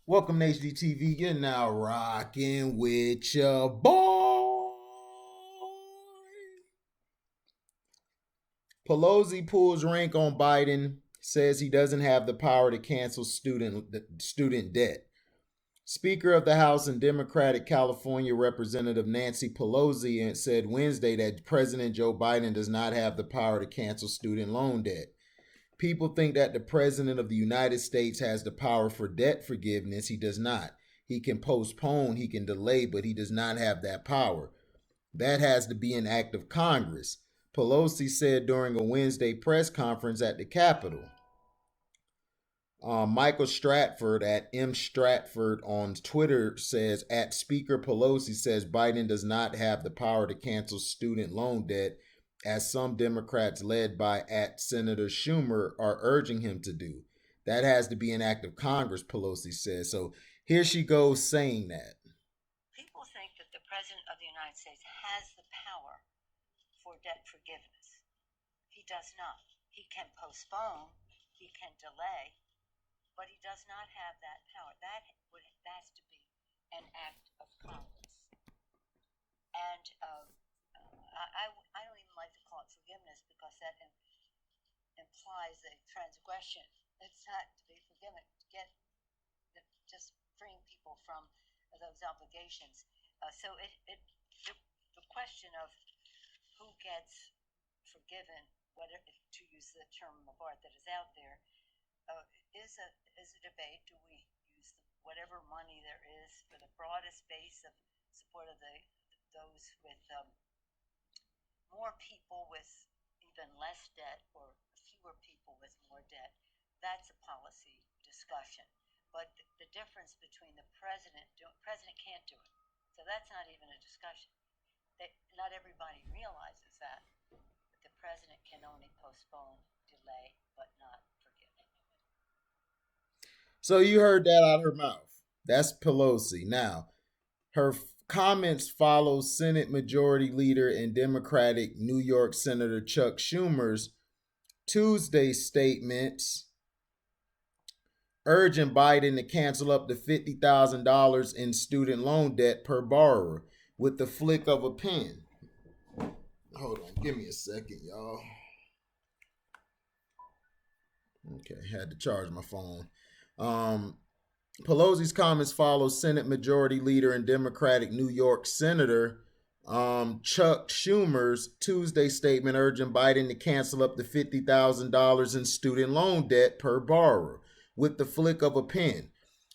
Welcome to HDTV. You're now rocking with your boy. Pelosi pulls rank on Biden, says he doesn't have the power to cancel student debt. Speaker of the House and Democratic California Representative Nancy Pelosi said Wednesday that President Joe Biden does not have the power to cancel student loan debt. People think that the President of the United States has the power for debt forgiveness. He does not. He can postpone, he can delay, but he does not have that power. That has to be an act of Congress. Pelosi said during a Wednesday press conference at the Capitol. Michael Stratford at M. Stratford on Twitter says, at Speaker Pelosi says Biden does not have the power to cancel student loan debt, as some Democrats led by at Senator Schumer are urging him to do. That has to be an act of Congress, Pelosi says. So here she goes saying that. People think that the President of the United States has the power for debt forgiveness. He does not. He can postpone, he can delay, but he does not have that power. That has to be an act of Congress. And I don't even like to call it forgiveness because that implies a transgression. It's not to be forgiven. Just freeing people from those obligations. So the question of who gets forgiven, whether to use the term of art that is out there, is a debate. Do we use whatever money there is for the broadest base of support of those with more people with even less debt or fewer people with more debt? That's a policy discussion. But the difference between the president can't do it. So that's not even a discussion. Not everybody realizes that the president can only postpone, delay, but not forgive. So you heard that out of her mouth. That's Pelosi. Now, her comments follow Senate Majority Leader and Democratic New York Senator Chuck Schumer's Tuesday statements urging Biden to cancel up to $50,000 in student loan debt per borrower with the flick of a pen. Hold on, give me a second, y'all. Okay, had to charge my phone. Pelosi's comments follow Senate Majority Leader and Democratic New York Senator Chuck Schumer's Tuesday statement urging Biden to cancel up to $50,000 in student loan debt per borrower with the flick of a pen.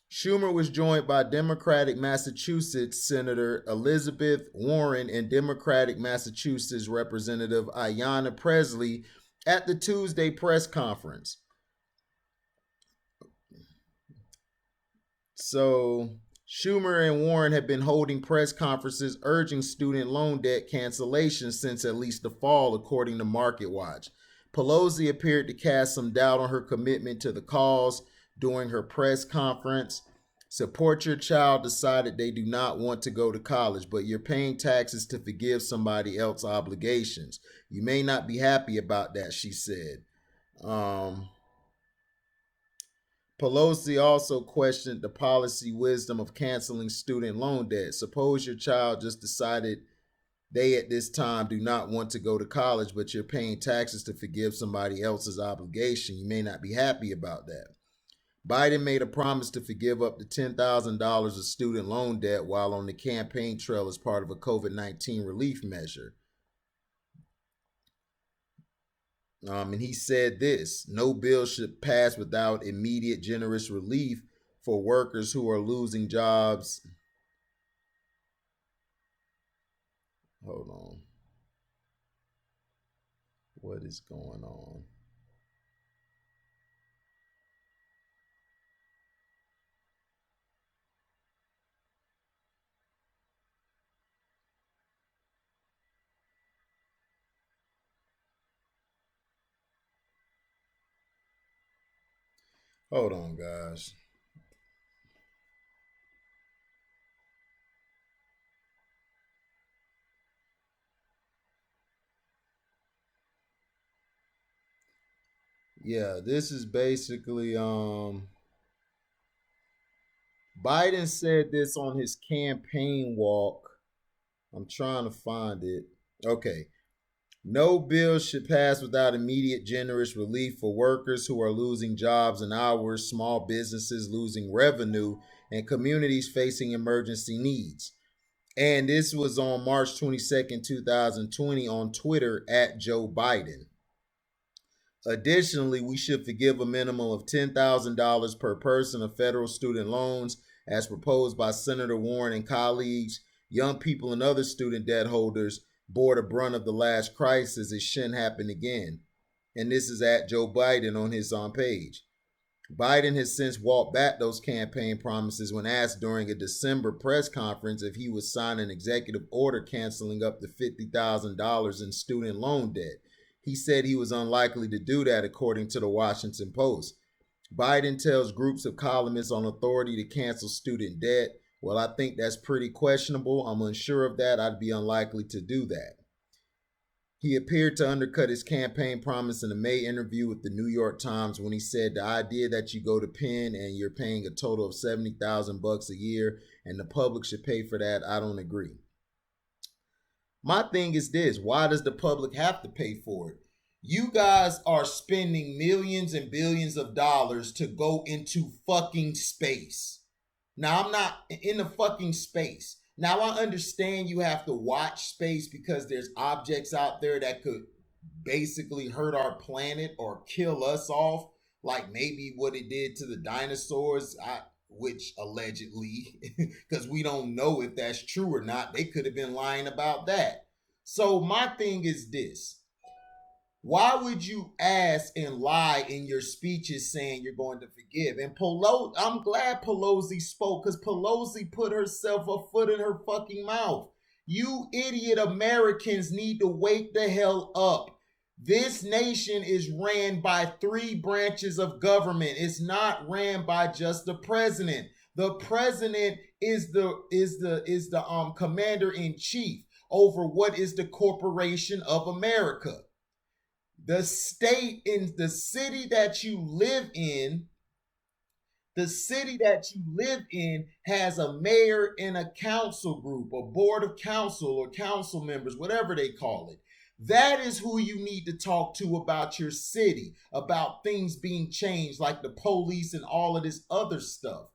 Schumer was joined by Democratic Massachusetts Senator Elizabeth Warren and Democratic Massachusetts Representative Ayanna Presley at the Tuesday press conference. So Schumer and Warren have been holding press conferences urging student loan debt cancellation since at least the fall, according to MarketWatch. Pelosi appeared to cast some doubt on her commitment to the cause during her press conference. Support Your Child decided they do not want to go to college, but you're paying taxes to forgive somebody else's obligations. You may not be happy about that, she said. Pelosi also questioned the policy wisdom of canceling student loan debt. Suppose your child just decided they at this time do not want to go to college, but you're paying taxes to forgive somebody else's obligation. You may not be happy about that. Biden made a promise to forgive up to $10,000 of student loan debt while on the campaign trail as part of a COVID-19 relief measure. And he said this: no bill should pass without immediate generous relief for workers who are losing jobs. Hold on. What is going on? Hold on, guys. Yeah, this is basically Biden said this on his campaign walk. I'm trying to find it. Okay. No bill should pass without immediate generous relief for workers who are losing jobs and hours, small businesses losing revenue, and communities facing emergency needs. And this was on March 22nd, 2020 on Twitter at Joe Biden. Additionally, we should forgive a minimum of $10,000 per person of federal student loans as proposed by Senator Warren and colleagues. Young people and other student debt holders bore the brunt of the last crisis. It shouldn't happen again. And this is at Joe Biden on his page. Biden has since walked back those campaign promises when asked during a December press conference if he would sign an executive order canceling up to $50,000 in student loan debt. He said he was unlikely to do that, according to the Washington Post. Biden tells groups of columnists on authority to cancel student debt. Well, I think that's pretty questionable. I'm unsure of that. I'd be unlikely to do that. He appeared to undercut his campaign promise in a May interview with the New York Times when he said the idea that you go to Penn and you're paying a total of $70,000 a year and the public should pay for that, I don't agree. My thing is this: why does the public have to pay for it? You guys are spending millions and billions of dollars to go into fucking space. Now, I'm not in the fucking space. Now, I understand you have to watch space because there's objects out there that could basically hurt our planet or kill us off, like maybe what it did to the dinosaurs, which allegedly, because we don't know if that's true or not. They could have been lying about that. So my thing is this: why would you ask and lie in your speeches saying you're going to forgive? And Pelosi, I'm glad Pelosi spoke, because Pelosi put herself a foot in her fucking mouth. You idiot Americans need to wake the hell up. This nation is ran by 3 branches of government. It's not ran by just the president. The president is the commander in chief over what is the corporation of America. The state in the city that you live in, has a mayor and a council group, a board of council or council members, whatever they call it. That is who you need to talk to about your city, about things being changed, like the police and all of this other stuff.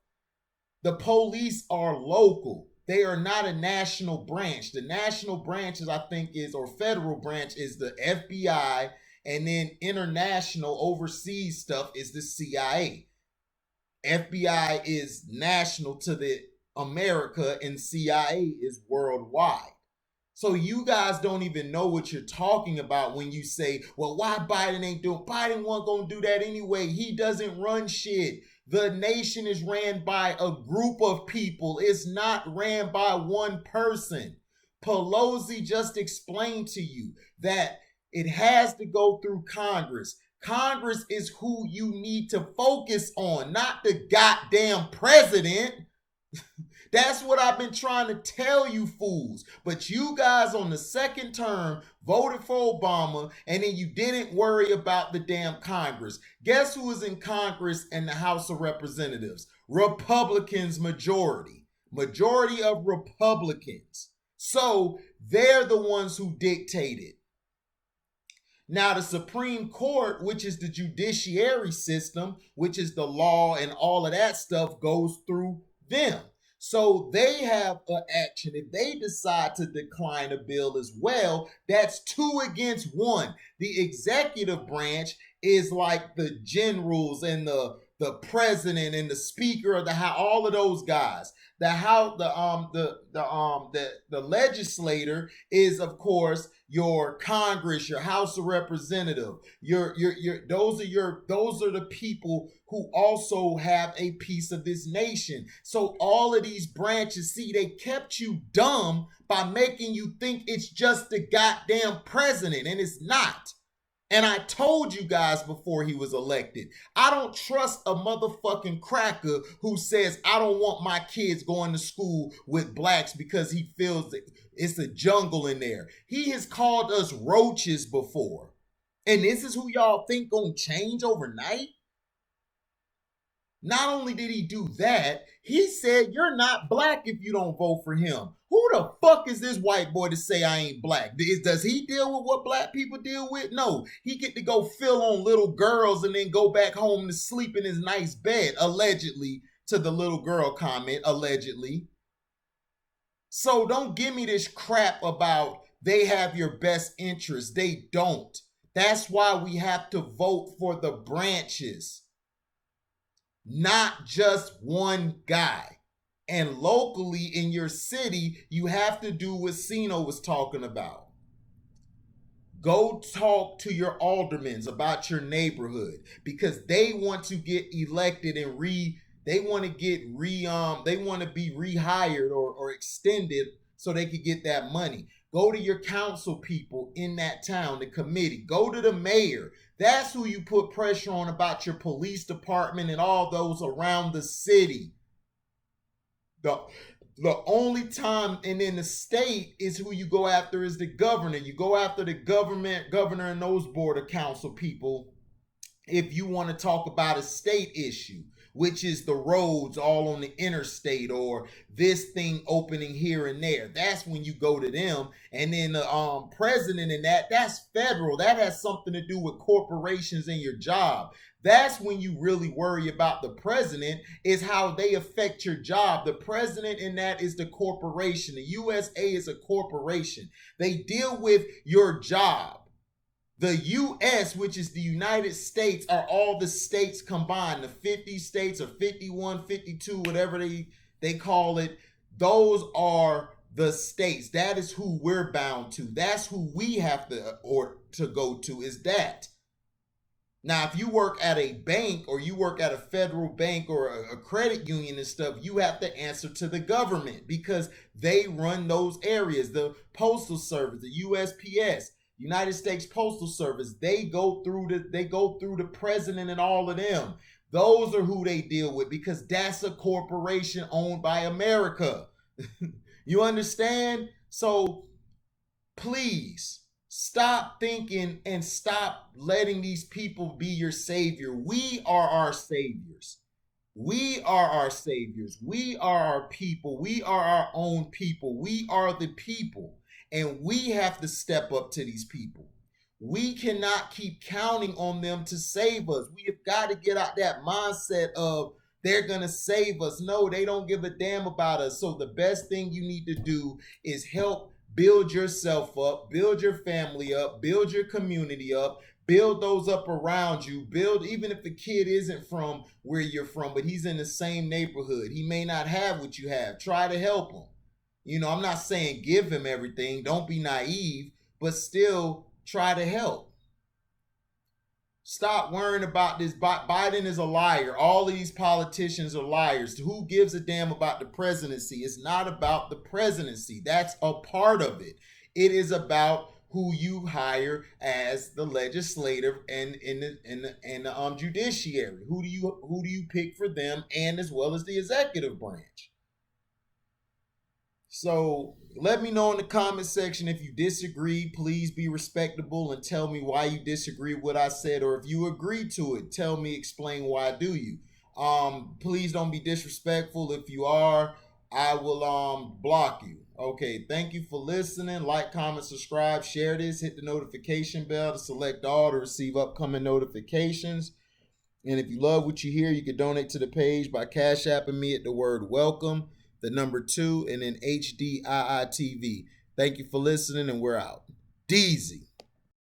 The police are local. They are not a national branch. The national branch I think or federal branch is the FBI, and then international overseas stuff is the CIA. FBI is national to the America, and CIA is worldwide. So you guys don't even know what you're talking about when you say, well, why Biden ain't doing? Biden wasn't going to do that anyway. He doesn't run shit. The nation is ran by a group of people. It's not ran by one person. Pelosi just explained to you that it has to go through Congress. Congress is who you need to focus on, not the goddamn president. That's what I've been trying to tell you fools. But you guys on the second term voted for Obama, and then you didn't worry about the damn Congress. Guess who is in Congress and the House of Representatives? Republicans majority. Majority of Republicans. So they're the ones who dictate it. Now, the Supreme Court, which is the judiciary system, which is the law and all of that stuff, goes through them. So they have an action. If they decide to decline a bill as well, that's 2 against 1. The executive branch is like the generals and the president and the speaker of the house, all of those guys. The legislator is, of course, your Congress, your House of Representatives. Those are the people who also have a piece of this nation. So all of these branches, see, they kept you dumb by making you think it's just the goddamn president, and it's not. And I told you guys before he was elected, I don't trust a motherfucking cracker who says I don't want my kids going to school with blacks because he feels that it's a jungle in there. He has called us roaches before. And this is who y'all think gonna change overnight? Not only did he do that, he said, you're not black if you don't vote for him. Who the fuck is this white boy to say I ain't black? Does he deal with what black people deal with? No. He get to go fill on little girls and then go back home to sleep in his nice bed, allegedly, to the little girl comment, allegedly. So don't give me this crap about they have your best interest. They don't. That's why we have to vote for the branches, not just one guy. And locally in your city, you have to do what Sino was talking about. Go talk to your aldermen about your neighborhood, because they want to get elected and they want to be rehired or extended so they could get that money. Go to your council people in that town, the committee. Go to the mayor. That's who you put pressure on about your police department and all those around the city. The only time, and in the state is who you go after is the governor. You go after the governor and those board of council people if you want to talk about a state issue, which is the roads all on the interstate or this thing opening here and there. That's when you go to them. And then the president and that's federal. That has something to do with corporations and your job. That's when you really worry about the president, is how they affect your job. The president in that is the corporation. The USA is a corporation. They deal with your job. The U.S., which is the United States, are all the states combined. The 50 states or 51, 52, whatever they call it. Those are the states. That is who we're bound to. That's who we have to go to, is that. Now, if you work at a bank or you work at a federal bank or a credit union and stuff, you have to answer to the government because they run those areas. The Postal Service, the USPS, United States Postal Service, they go through the president and all of them. Those are who they deal with because that's a corporation owned by America. You understand? So please stop thinking and stop letting these people be your savior. We are our saviors. We are our saviors. We are our people. We are our own people. We are the people. And we have to step up to these people. We cannot keep counting on them to save us. We have got to get out that mindset of they're going to save us. No, they don't give a damn about us. So the best thing you need to do is help build yourself up, build your family up, build your community up, build those up around you. Build, even if the kid isn't from where you're from, but he's in the same neighborhood. He may not have what you have. Try to help him. You know, I'm not saying give him everything. Don't be naive, but still try to help. Stop worrying about this. Biden is a liar. All of these politicians are liars. Who gives a damn about the presidency? It's not about the presidency. That's a part of it. It is about who you hire as the legislative and the judiciary. Who do you pick for them, and as well as the executive branch? So let me know in the comment section if you disagree. Please be respectable and tell me why you disagree with what I said, or if you agree to it, tell me, explain why do you. Please don't be disrespectful. If you are, I will block you. Okay, thank you for listening. Like, comment, subscribe, share this, hit the notification bell to select all to receive upcoming notifications. And if you love what you hear, you can donate to the page by Cash Apping me at the word welcome, the number 2, and then HDIITV. Thank you for listening, and we're out. Deezy.